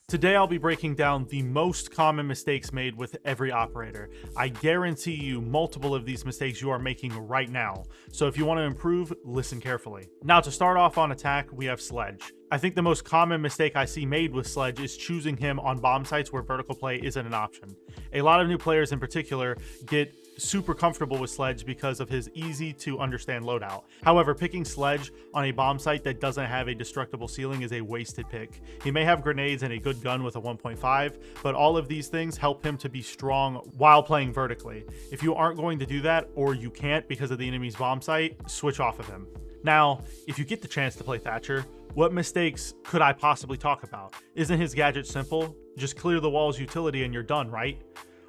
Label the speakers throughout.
Speaker 1: Today I'll be breaking down the most common mistakes made with every operator. I guarantee you multiple of these mistakes you are making right now. So if you want to improve, listen carefully. Now to start off on attack, we have Sledge. I think the most common mistake I see made with Sledge is choosing him on bomb sites where vertical play isn't an option. A lot of new players in particular get super comfortable with Sledge because of his easy to understand loadout. However, picking Sledge on a bomb site that doesn't have a destructible ceiling is a wasted pick. He may have grenades and a good gun with a 1.5, but all of these things help him to be strong while playing vertically. If you aren't going to do that, or you can't because of the enemy's bomb site, switch off of him. Now, if you get the chance to play Thatcher, what mistakes could I possibly talk about? Isn't his gadget simple? Just clear the wall's utility and you're done, right?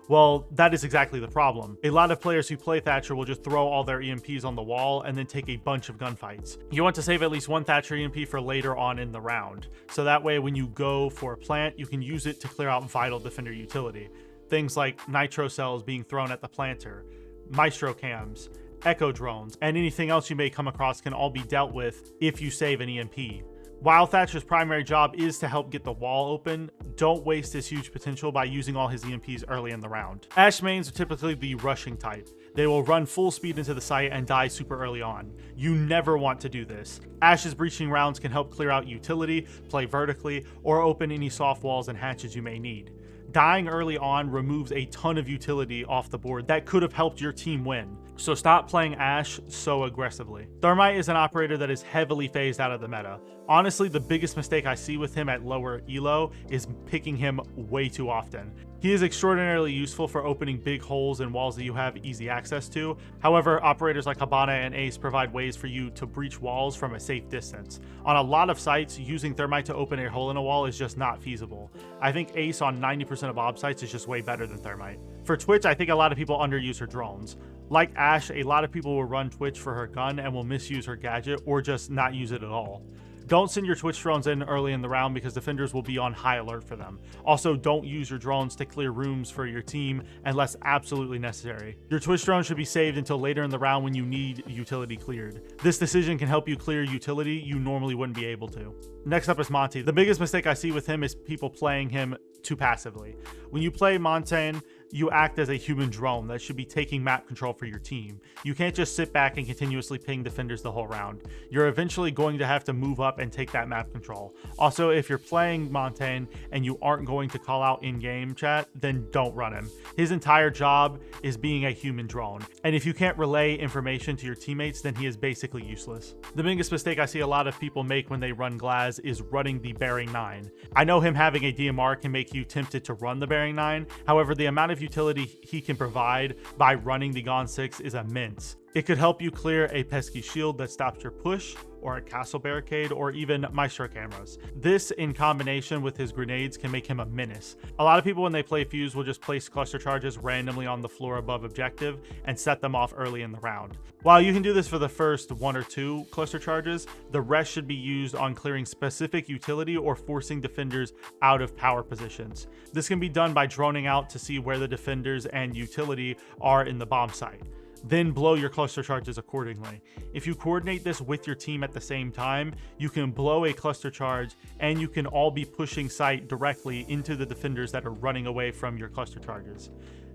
Speaker 1: Well, that is exactly the problem. A lot of players who play Thatcher will just throw all their EMPs on the wall and then take a bunch of gunfights. You want to save at least one Thatcher EMP for later on in the round, so that way when you go for a plant, you can use it to clear out vital defender utility. Things like nitro cells being thrown at the planter, maestro cams, echo drones, and anything else you may come across can all be dealt with if you save an EMP. While Thatcher's primary job is to help get the wall open, don't waste his huge potential by using all his EMPs early in the round. Ashe mains are typically the rushing type. They will run full speed into the site and die super early on. You never want to do this. Ashe's breaching rounds can help clear out utility, play vertically, or open any soft walls and hatches you may need. Dying early on removes a ton of utility off the board that could have helped your team win, so stop playing Ashe so aggressively. Thermite is an operator that is heavily phased out of the meta. Honestly, the biggest mistake I see with him at lower elo is picking him way too often. He is extraordinarily useful for opening big holes in walls that you have easy access to. However, operators like Habana and Ace provide ways for you to breach walls from a safe distance. On a lot of sites, using Thermite to open a hole in a wall is just not feasible. I think Ace on 90% of ob sites is just way better than Thermite. For Twitch, I think a lot of people underuse her drones. Like Ashe, a lot of people will run Twitch for her gun and will misuse her gadget or just not use it at all. Don't send your Twitch drones in early in the round because defenders will be on high alert for them. Also, don't use your drones to clear rooms for your team unless absolutely necessary. Your Twitch drone should be saved until later in the round when you need utility cleared. This decision can help you clear utility you normally wouldn't be able to. Next up is Monty. The biggest mistake I see with him is people playing him too passively. When you play Montaigne, you act as a human drone that should be taking map control for your team. You can't just sit back and continuously ping defenders the whole round. You're eventually going to have to move up and take that map control. Also, if you're playing Montaigne and you aren't going to call out in-game chat, then don't run him. His entire job is being a human drone, and if you can't relay information to your teammates, then he is basically useless. The biggest mistake I see a lot of people make when they run Glaz is running the Bearing 9. I know him having a DMR can make you tempted to run the Bearing 9, however, the amount of utility he can provide by running the Gon 6 is immense. It could help you clear a pesky shield that stops your push, or a castle barricade, or even maestro cameras. This, in combination with his grenades, can make him a menace. A lot of people when they play Fuse will just place cluster charges randomly on the floor above objective and set them off early in the round. While you can do this for the first 1 or 2 cluster charges, the rest should be used on clearing specific utility or forcing defenders out of power positions. This can be done by droning out to see where the defenders and utility are in the bomb site. Then blow your cluster charges accordingly. If you coordinate this with your team at the same time, you can blow a cluster charge and you can all be pushing site directly into the defenders that are running away from your cluster charges.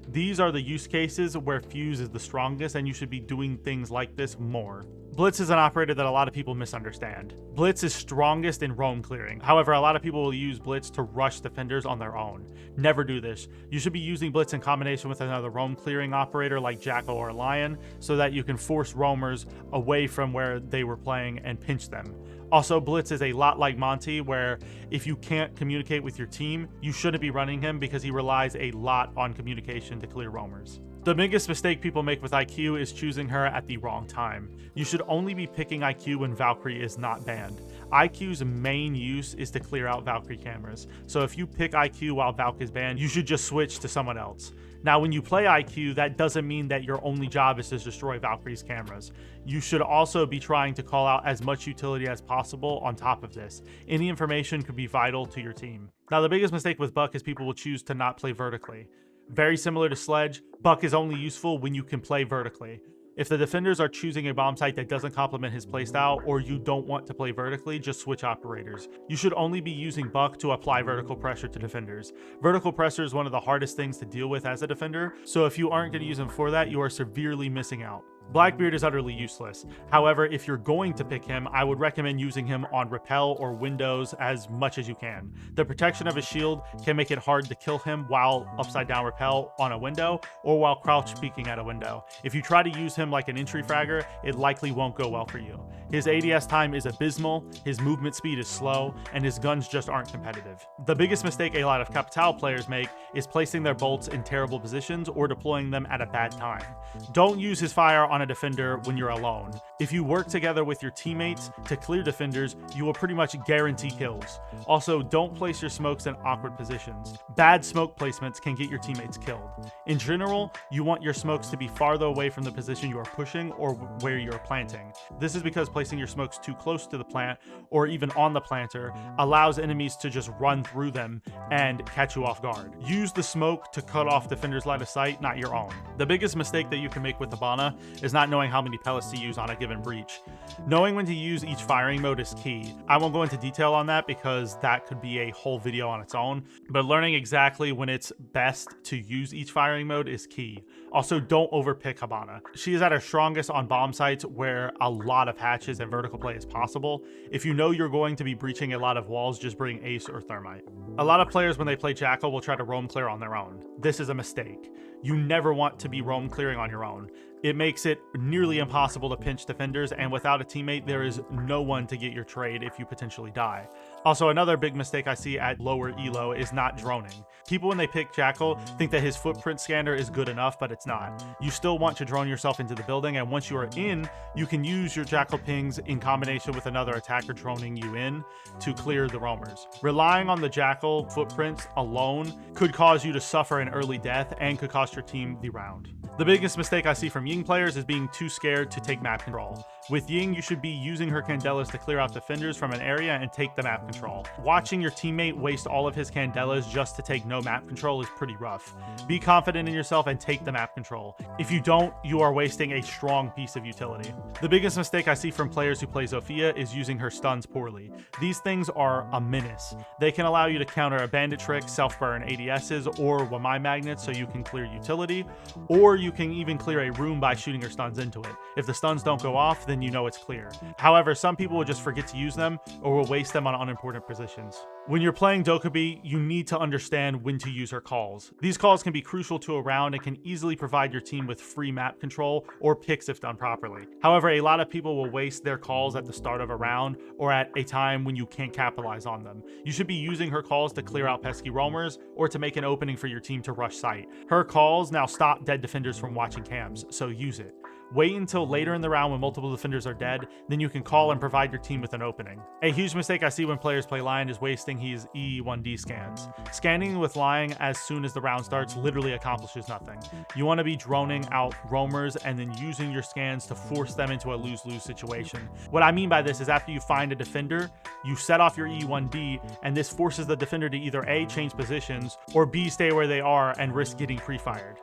Speaker 1: These are the use cases where Fuse is the strongest, and you should be doing things like this more. Blitz is an operator that a lot of people misunderstand. Blitz is strongest in roam clearing. However, a lot of people will use Blitz to rush defenders on their own. Never do this. You should be using Blitz in combination with another roam clearing operator like Jackal or Lion so that you can force roamers away from where they were playing and pinch them. Also, Blitz is a lot like Monty, where if you can't communicate with your team, you shouldn't be running him because he relies a lot on communication to clear roamers. The biggest mistake people make with IQ is choosing her at the wrong time. You should only be picking IQ when Valkyrie is not banned. IQ's main use is to clear out Valkyrie cameras, so if you pick IQ while Valk is banned, you should just switch to someone else. Now, when you play IQ, that doesn't mean that your only job is to destroy Valkyrie's cameras. You should also be trying to call out as much utility as possible on top of this. Any information could be vital to your team. Now, the biggest mistake with Buck is people will choose to not play vertically. Very similar to Sledge, Buck is only useful when you can play vertically. If the defenders are choosing a bomb site that doesn't complement his playstyle, or you don't want to play vertically, just switch operators. You should only be using Buck to apply vertical pressure to defenders. Vertical pressure is one of the hardest things to deal with as a defender, so if you aren't going to use him for that, you are severely missing out. Blackbeard is utterly useless. However, if you're going to pick him, I would recommend using him on repel or windows as much as you can. The protection of his shield can make it hard to kill him while upside down repel on a window or while crouch peeking at a window. If you try to use him like an entry fragger, it likely won't go well for you. His ADS time is abysmal, his movement speed is slow, and his guns just aren't competitive. The biggest mistake a lot of Capital players make is placing their bolts in terrible positions or deploying them at a bad time. Don't use his fire on a defender when you're alone. If you work together with your teammates to clear defenders, you will pretty much guarantee kills. Also, don't place your smokes in awkward positions. Bad smoke placements can get your teammates killed. In general, you want your smokes to be farther away from the position you are pushing or where you are planting. This is because placing your smokes too close to the plant or even on the planter allows enemies to just run through them and catch you off guard. Use the smoke to cut off defenders' line of sight, not your own. The biggest mistake that you can make with Hibana is not knowing how many pellets to use on a given breach. Knowing when to use each firing mode is key. I won't go into detail on that because that could be a whole video on its own, but learning exactly when it's best to use each firing mode is key. Also, don't overpick Hibana. She is at her strongest on bomb sites where a lot of hatches and vertical play is possible. If you know you're going to be breaching a lot of walls, just bring Ace or Thermite. A lot of players when they play Jackal will try to roam clear on their own. This is a mistake. You never want to be roam clearing on your own. It makes it nearly impossible to pinch defenders, and without a teammate, there is no one to get your trade if you potentially die. Also, another big mistake I see at lower elo is not droning. People, when they pick Jackal, think that his footprint scanner is good enough, but it's not. You still want to drone yourself into the building, and once you are in, you can use your Jackal pings in combination with another attacker droning you in to clear the roamers. Relying on the Jackal footprints alone could cause you to suffer an early death and could cost your team the round. The biggest mistake I see from Ying players is being too scared to take map control. With Ying, you should be using her Candelas to clear out defenders from an area and take the map control. Watching your teammate waste all of his Candelas just to take no map control is pretty rough. Be confident in yourself and take the map control. If you don't, you are wasting a strong piece of utility. The biggest mistake I see from players who play Zofia is using her stuns poorly. These things are a menace. They can allow you to counter a bandit trick, self-burn ADSs, or Wamai magnets so you can clear utility, or you can even clear a room by shooting her stuns into it. If the stuns don't go off, then you know it's clear. However, some people will just forget to use them or will waste them on unimportant positions. When you're playing Dokkaebi, you need to understand when to use her calls. These calls can be crucial to a round and can easily provide your team with free map control or picks if done properly. However, a lot of people will waste their calls at the start of a round or at a time when you can't capitalize on them. You should be using her calls to clear out pesky roamers or to make an opening for your team to rush site. Her calls now stop dead defenders from watching cams, so use it. Wait until later in the round when multiple defenders are dead, then you can call and provide your team with an opening. A huge mistake I see when players play Lion is wasting his E1D scans. Scanning with Lion as soon as the round starts literally accomplishes nothing. You want to be droning out roamers and then using your scans to force them into a lose-lose situation. What I mean by this is after you find a defender, you set off your E1D, and this forces the defender to either A, change positions, or B, stay where they are and risk getting pre-fired.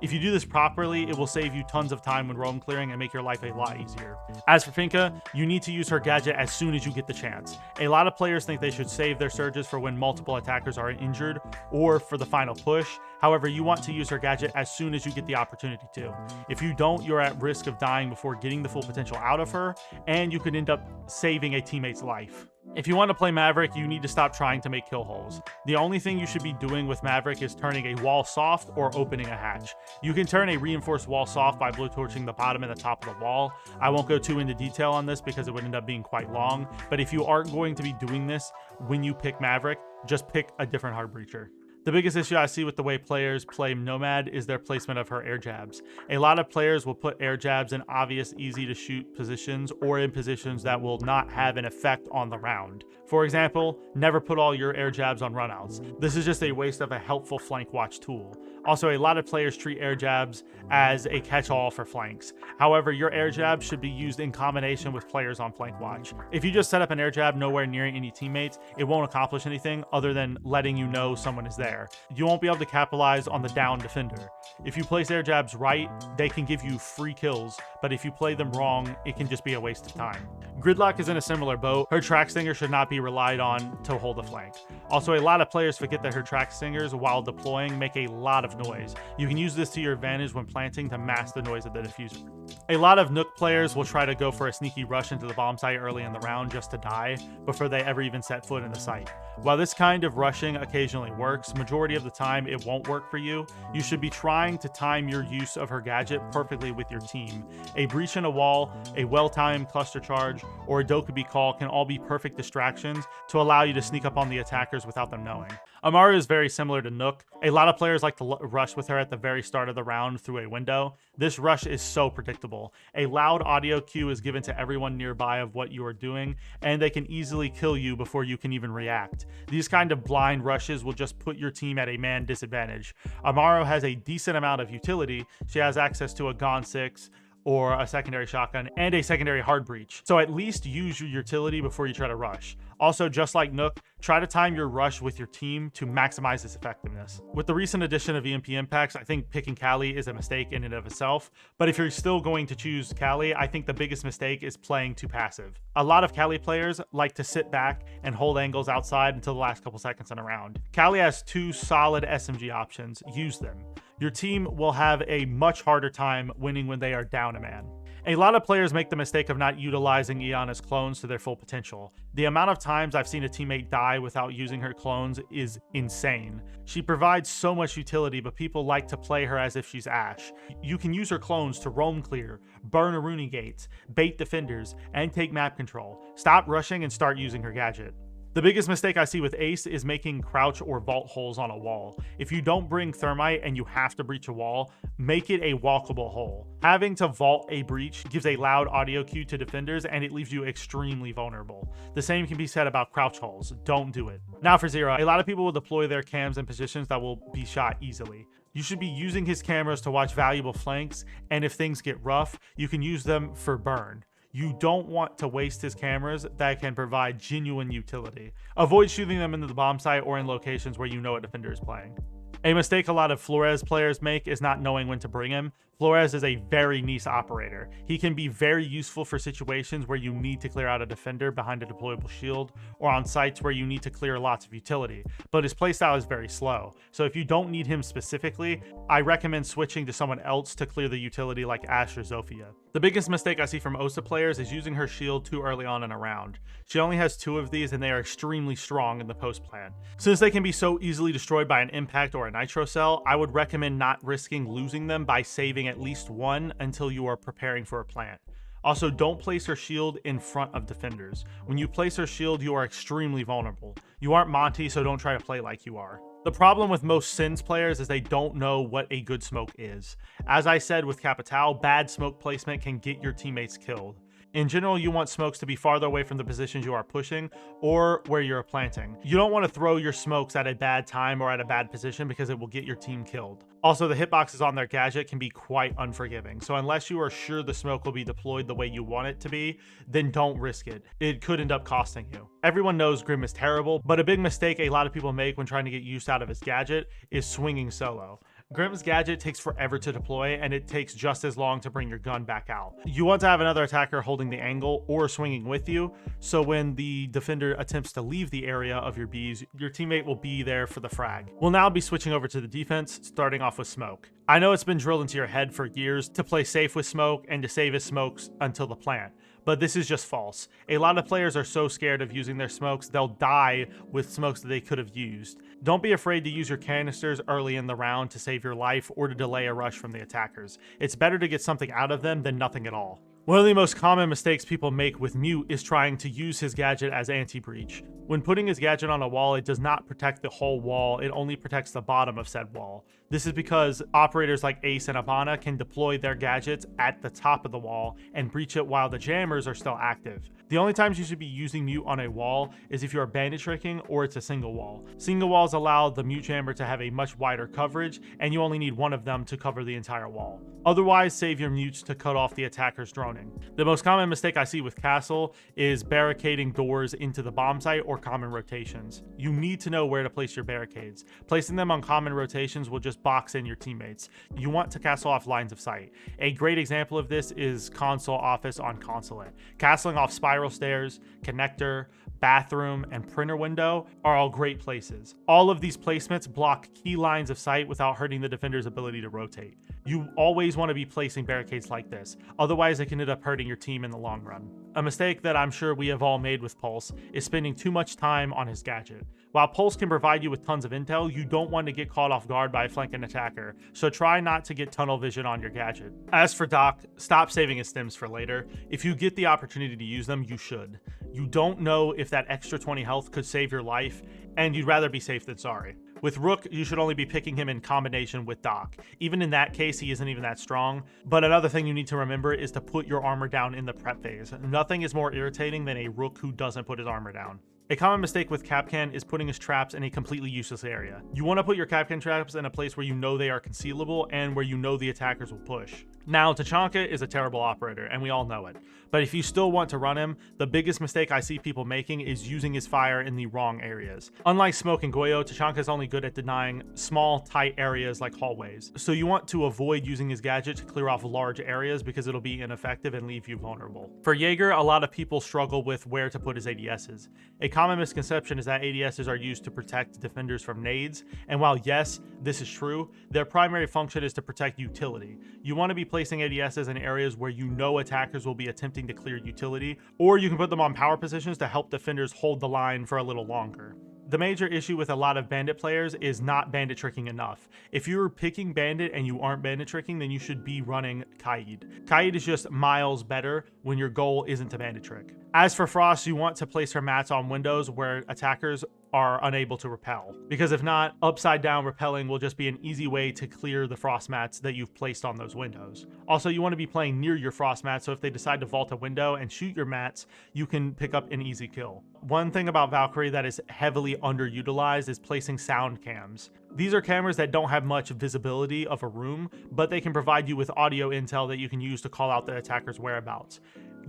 Speaker 1: If you do this properly, it will save you tons of time when roam clearing and make your life a lot easier. As for Finka, you need to use her gadget as soon as you get the chance. A lot of players think they should save their surges for when multiple attackers are injured or for the final push. However, you want to use her gadget as soon as you get the opportunity to. If you don't, you're at risk of dying before getting the full potential out of her, and you could end up saving a teammate's life. If you want to play Maverick, you need to stop trying to make kill holes. The only thing you should be doing with Maverick is turning a wall soft or opening a hatch. You can turn a reinforced wall soft by blowtorching the bottom and the top of the wall. I won't go too into detail on this because it would end up being quite long, but if you aren't going to be doing this when you pick Maverick, just pick a different hard breacher. The biggest issue I see with the way players play Nomad is their placement of her air jabs. A lot of players will put air jabs in obvious, easy to shoot positions or in positions that will not have an effect on the round. For example, never put all your air jabs on runouts. This is just a waste of a helpful flank watch tool. Also, a lot of players treat air jabs as a catch-all for flanks. However, your air jab should be used in combination with players on flank watch. If you just set up an air jab nowhere near any teammates, it won't accomplish anything other than letting you know someone is there. You won't be able to capitalize on the down defender. If you place air jabs right, they can give you free kills, but but if you play them wrong, it can just be a waste of time. Gridlock is in a similar boat. Her track stinger should not be relied on to hold a flank. Also, a lot of players forget that her track stingers, while deploying, make a lot of noise. You can use this to your advantage when planting to mask the noise of the diffuser. A lot of Nook players will try to go for a sneaky rush into the bomb site early in the round just to die before they ever even set foot in the site. While this kind of rushing occasionally works, majority of the time it won't work for you. You should be trying to time your use of her gadget perfectly with your team. A breach in a wall, a well-timed cluster charge, or a Dokubi call can all be perfect distractions to allow you to sneak up on the attackers without them knowing. Amaru is very similar to Nook. A lot of players like to rush with her at the very start of the round through a window. This rush is so predictable. A loud audio cue is given to everyone nearby of what you are doing, and they can easily kill you before you can even react. These kind of blind rushes will just put your team at a man disadvantage. Amaru has a decent amount of utility. She has access to a Gon 6, or a secondary shotgun, and a secondary hard breach. So at least use your utility before you try to rush. Also, just like Nook, try to time your rush with your team to maximize its effectiveness. With the recent addition of EMP impacts, I think picking Kali is a mistake in and of itself, but if you're still going to choose Kali, I think the biggest mistake is playing too passive. A lot of Kali players like to sit back and hold angles outside until the last couple seconds in a round. Kali has two solid SMG options. Use them. Your team will have a much harder time winning when they are down a man. A lot of players make the mistake of not utilizing Iana's clones to their full potential. The amount of times I've seen a teammate die without using her clones is insane. She provides so much utility, but people like to play her as if she's Ashe. You can use her clones to roam clear, burn Aruni gates, bait defenders, and take map control. Stop rushing and start using her gadget. The biggest mistake I see with Ace is making crouch or vault holes on a wall. If you don't bring thermite and you have to breach a wall, make it a walkable hole. Having to vault a breach gives a loud audio cue to defenders and it leaves you extremely vulnerable. The same can be said about crouch holes. Don't do it. Now for Zero, a lot of people will deploy their cams in positions that will be shot easily. You should be using his cameras to watch valuable flanks, and if things get rough, you can use them for burn. You don't want to waste his cameras that can provide genuine utility. Avoid shooting them into the bomb site or in locations where you know a defender is playing. A mistake a lot of Flores players make is not knowing when to bring him. Flores is a very niche operator. He can be very useful for situations where you need to clear out a defender behind a deployable shield, or on sites where you need to clear lots of utility, but his playstyle is very slow. So if you don't need him specifically, I recommend switching to someone else to clear the utility like Ashe or Zofia. The biggest mistake I see from Osa players is using her shield too early on in a round. She only has 2 of these and they are extremely strong in the post plant. Since they can be so easily destroyed by an impact or a nitro cell, I would recommend not risking losing them by saving at least 1 until you are preparing for a plant. Also, don't place her shield in front of defenders. When you place her shield, you are extremely vulnerable. You aren't Monty, so don't try to play like you are. The problem with most Sins players is they don't know what a good smoke is. As I said with Capital, bad smoke placement can get your teammates killed. In general, you want smokes to be farther away from the positions you are pushing or where you're planting. You don't want to throw your smokes at a bad time or at a bad position because it will get your team killed. Also, the hitboxes on their gadget can be quite unforgiving, so unless you are sure the smoke will be deployed the way you want it to be, then don't risk it. It could end up costing you. Everyone knows Grim is terrible, but a big mistake a lot of people make when trying to get use out of his gadget is swinging solo. Grim's gadget takes forever to deploy, and it takes just as long to bring your gun back out. You want to have another attacker holding the angle or swinging with you, so when the defender attempts to leave the area of your bees, your teammate will be there for the frag. We'll now be switching over to the defense, starting off with smoke. I know it's been drilled into your head for years to play safe with smoke and to save his smokes until the plant, but this is just false. A lot of players are so scared of using their smokes, they'll die with smokes that they could have used. Don't be afraid to use your canisters early in the round to save your life or to delay a rush from the attackers. It's better to get something out of them than nothing at all. One of the most common mistakes people make with Mute is trying to use his gadget as anti-breach. When putting his gadget on a wall, it does not protect the whole wall, it only protects the bottom of said wall. This is because operators like Ace and Abana can deploy their gadgets at the top of the wall and breach it while the jammers are still active. The only times you should be using Mute on a wall is if you are bandit tricking or it's a single wall. Single walls allow the Mute jammer to have a much wider coverage, and you only need one of them to cover the entire wall. Otherwise, save your mutes to cut off the attacker's drone zoning. The most common mistake I see with Castle is barricading doors into the bomb site or common rotations. You need to know where to place your barricades. Placing them on common rotations will just box in your teammates. You want to castle off lines of sight. A great example of this is console office on consulate. Castling off spiral stairs, connector, bathroom, and printer window are all great places. All of these placements block key lines of sight without hurting the defender's ability to rotate. You always want to be placing barricades like this, otherwise it can end up hurting your team in the long run. A mistake that I'm sure we have all made with Pulse is spending too much time on his gadget. While Pulse can provide you with tons of intel, you don't want to get caught off guard by a flanking attacker, so try not to get tunnel vision on your gadget. As for Doc, stop saving his stims for later. If you get the opportunity to use them, you should. You don't know if that extra 20 health could save your life, and you'd rather be safe than sorry. With Rook, you should only be picking him in combination with Doc. Even in that case, he isn't even that strong. But another thing you need to remember is to put your armor down in the prep phase. Nothing is more irritating than a Rook who doesn't put his armor down. A common mistake with Kapkan is putting his traps in a completely useless area. You want to put your Kapkan traps in a place where you know they are concealable and where you know the attackers will push. Now, Tachanka is a terrible operator, and we all know it. But if you still want to run him, the biggest mistake I see people making is using his fire in the wrong areas. Unlike Smoke and Goyo, Tachanka is only good at denying small, tight areas like hallways. So you want to avoid using his gadget to clear off large areas because it'll be ineffective and leave you vulnerable. For Jaeger, a lot of people struggle with where to put his ADSs. A common misconception is that ADSs are used to protect defenders from nades, and while yes, this is true, their primary function is to protect utility. You want to be placing ADSs in areas where you know attackers will be attempting to clear utility, or you can put them on power positions to help defenders hold the line for a little longer. The major issue with a lot of bandit players is not bandit tricking enough. If you're picking bandit and you aren't bandit tricking, then you should be running Kaid. Kaid is just miles better when your goal isn't to bandit trick. As for Frost, you want to place her mats on windows where attackers are unable to repel, because if not, upside down repelling will just be an easy way to clear the frost mats that you've placed on those windows. Also, you want to be playing near your frost mats, so if they decide to vault a window and shoot your mats, you can pick up an easy kill. One thing about Valkyrie that is heavily underutilized is placing sound cams. These are cameras that don't have much visibility of a room, but they can provide you with audio intel that you can use to call out the attacker's whereabouts.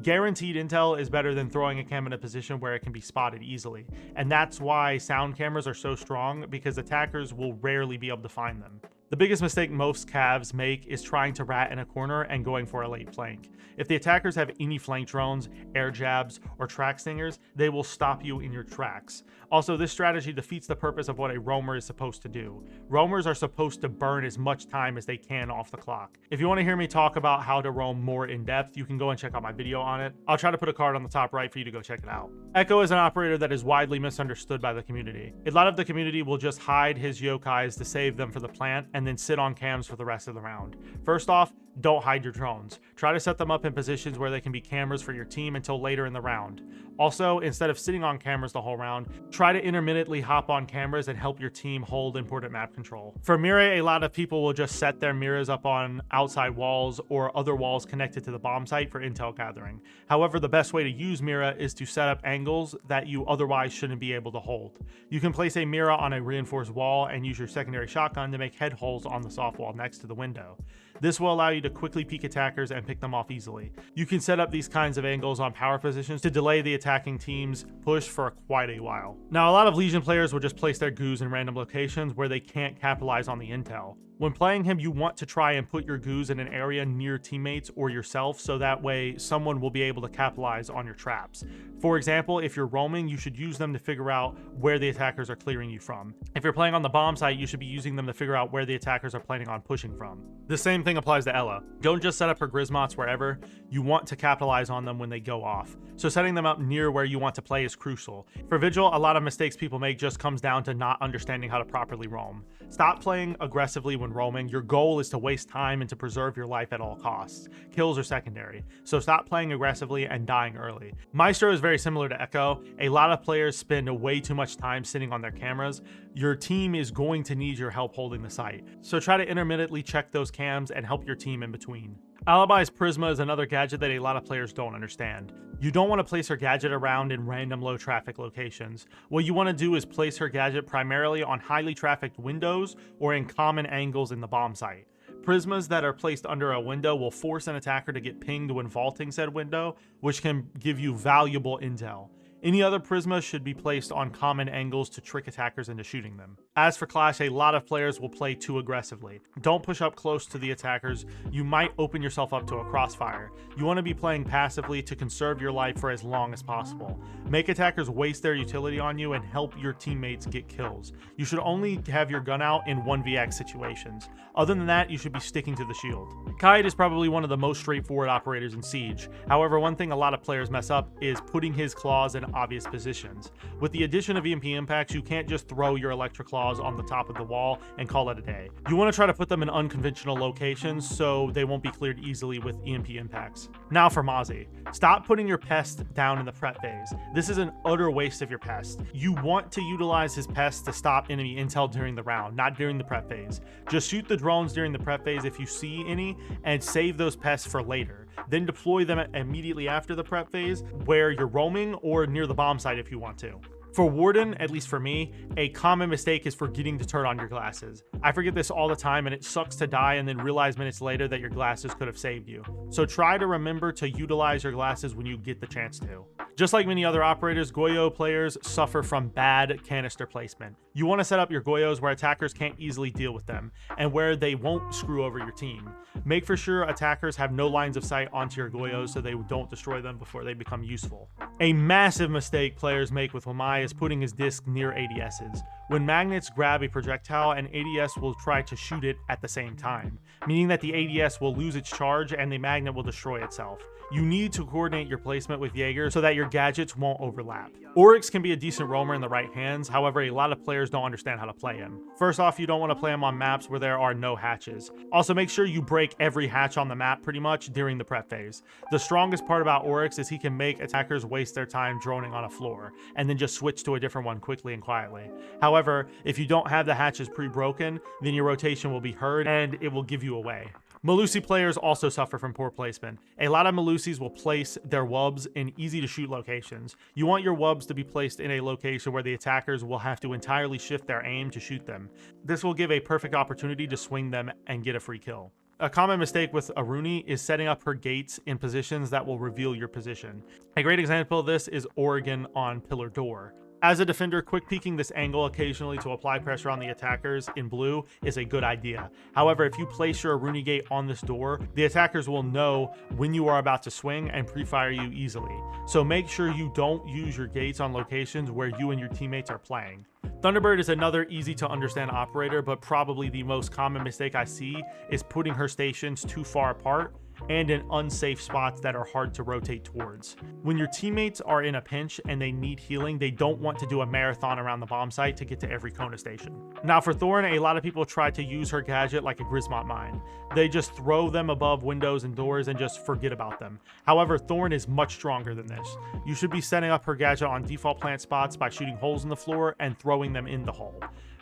Speaker 1: Guaranteed intel is better than throwing a cam in a position where it can be spotted easily, and that's why sound cameras are so strong, because attackers will rarely be able to find them. The biggest mistake most Cavs make is trying to rat in a corner and going for a late flank. If the attackers have any flank drones, air jabs, or track stingers, they will stop you in your tracks. Also, this strategy defeats the purpose of what a roamer is supposed to do. Roamers are supposed to burn as much time as they can off the clock. If you want to hear me talk about how to roam more in depth, you can go and check out my video on it. I'll try to put a card on the top right for you to go check it out. Echo is an operator that is widely misunderstood by the community. A lot of the community will just hide his yokais to save them for the plant and then sit on cams for the rest of the round. First off, don't hide your drones. Try to set them up in positions where they can be cameras for your team until later in the round. Also, instead of sitting on cameras the whole round, try to intermittently hop on cameras and help your team hold important map control. For Mira, a lot of people will just set their mirrors up on outside walls or other walls connected to the bomb site for intel gathering. However, the best way to use Mira is to set up angles that you otherwise shouldn't be able to hold. You can place a Mira on a reinforced wall and use your secondary shotgun to make head holes on the soft wall next to the window. This will allow you to quickly peek attackers and pick them off easily. You can set up these kinds of angles on power positions to delay the attacking team's push for quite a while. Now, a lot of Legion players will just place their goos in random locations where they can't capitalize on the intel. When playing him, you want to try and put your goos in an area near teammates or yourself, so that way someone will be able to capitalize on your traps. For example, if you're roaming, you should use them to figure out where the attackers are clearing you from. If you're playing on the bomb site, you should be using them to figure out where the attackers are planning on pushing from. The same thing applies to Ella. Don't just set up her Grismots wherever, you want to capitalize on them when they go off. So setting them up near where you want to play is crucial. For Vigil, a lot of mistakes people make just comes down to not understanding how to properly roam. Stop playing aggressively when roaming. Your goal is to waste time and to preserve your life at all costs. Kills are secondary, so stop playing aggressively and dying early. Maestro is very similar to Echo. A lot of players spend way too much time sitting on their cameras. Your team is going to need your help holding the site, so try to intermittently check those cams and help your team in between. Alibi's Prisma is another gadget that a lot of players don't understand. You don't want to place her gadget around in random low traffic locations. What you want to do is place her gadget primarily on highly trafficked windows or in common angles in the bomb site. Prismas that are placed under a window will force an attacker to get pinged when vaulting said window, which can give you valuable intel. Any other Prisma should be placed on common angles to trick attackers into shooting them. As for Clash, a lot of players will play too aggressively. Don't push up close to the attackers, you might open yourself up to a crossfire. You want to be playing passively to conserve your life for as long as possible. Make attackers waste their utility on you and help your teammates get kills. You should only have your gun out in 1vx situations. Other than that, you should be sticking to the shield. Kite is probably one of the most straightforward operators in Siege. However, one thing a lot of players mess up is putting his claws in obvious positions. With the addition of EMP impacts, you can't just throw your electric claws on the top of the wall and call it a day. You want to try to put them in unconventional locations so they won't be cleared easily with EMP impacts. Now for Mozzie. Stop putting your pest down in the prep phase. This is an utter waste of your pest. You want to utilize his pest to stop enemy intel during the round, not during the prep phase. Just shoot the drones during the prep phase if you see any, and save those pests for later. Then deploy them immediately after the prep phase where you're roaming or near the bomb site if you want to. For Warden, at least for me, a common mistake is forgetting to turn on your glasses. I forget this all the time and it sucks to die and then realize minutes later that your glasses could have saved you. So try to remember to utilize your glasses when you get the chance to. Just like many other operators, Goyo players suffer from bad canister placement. You want to set up your Goyos where attackers can't easily deal with them and where they won't screw over your team. Make for sure attackers have no lines of sight onto your Goyos so they don't destroy them before they become useful. A massive mistake players make with Wamai is putting his disc near ADSs. When magnets grab a projectile, an ADS will try to shoot it at the same time, meaning that the ADS will lose its charge and the magnet will destroy itself. You need to coordinate your placement with Jaeger so that your gadgets won't overlap. Oryx can be a decent roamer in the right hands, however a lot of players don't understand how to play him. First off, you don't want to play him on maps where there are no hatches. Also make sure you break every hatch on the map pretty much during the prep phase. The strongest part about Oryx is he can make attackers waste their time droning on a floor, and then just switch to a different one quickly and quietly. However, if you don't have the hatches pre-broken, then your rotation will be heard and it will give you away. Melusi players also suffer from poor placement. A lot of Melusis will place their wubs in easy to shoot locations. You want your wubs to be placed in a location where the attackers will have to entirely shift their aim to shoot them. This will give a perfect opportunity to swing them and get a free kill. A common mistake with Aruni is setting up her gates in positions that will reveal your position. A great example of this is Oregon on Pillar Door. As a defender, quick peeking this angle occasionally to apply pressure on the attackers in blue is a good idea. However, if you place your Aruni gate on this door, the attackers will know when you are about to swing and pre-fire you easily. So make sure you don't use your gates on locations where you and your teammates are playing. Thunderbird is another easy to understand operator, but probably the most common mistake I see is putting her stations too far apart and in unsafe spots that are hard to rotate towards. When your teammates are in a pinch and they need healing, they don't want to do a marathon around the bomb site to get to every Kona station. Now for Thorn, a lot of people try to use her gadget like a Grismont mine. They just throw them above windows and doors and just forget about them. However, Thorn is much stronger than this. You should be setting up her gadget on default plant spots by shooting holes in the floor and throwing them in the hole.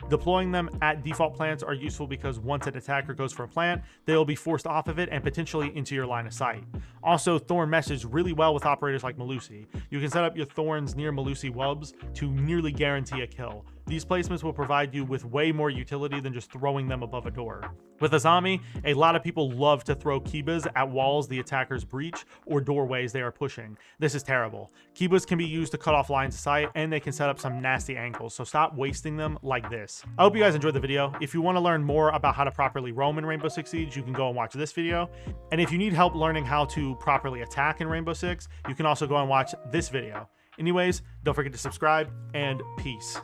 Speaker 1: Deploying them at default plants are useful because once an attacker goes for a plant, they'll be forced off of it and potentially into your line of sight. Also, Thorn meshes really well with operators like Melusi. You can set up your Thorns near Melusi wubs to nearly guarantee a kill. These placements will provide you with way more utility than just throwing them above a door. With Azami, a lot of people love to throw Kibas at walls the attackers breach or doorways they are pushing. This is terrible. Kibas can be used to cut off lines of sight and they can set up some nasty angles, so stop wasting them like this. I hope you guys enjoyed the video. If you want to learn more about how to properly roam in Rainbow Six Siege, you can go and watch this video. And if you need help learning how to properly attack in Rainbow Six, you can also go and watch this video. Anyways, don't forget to subscribe and peace.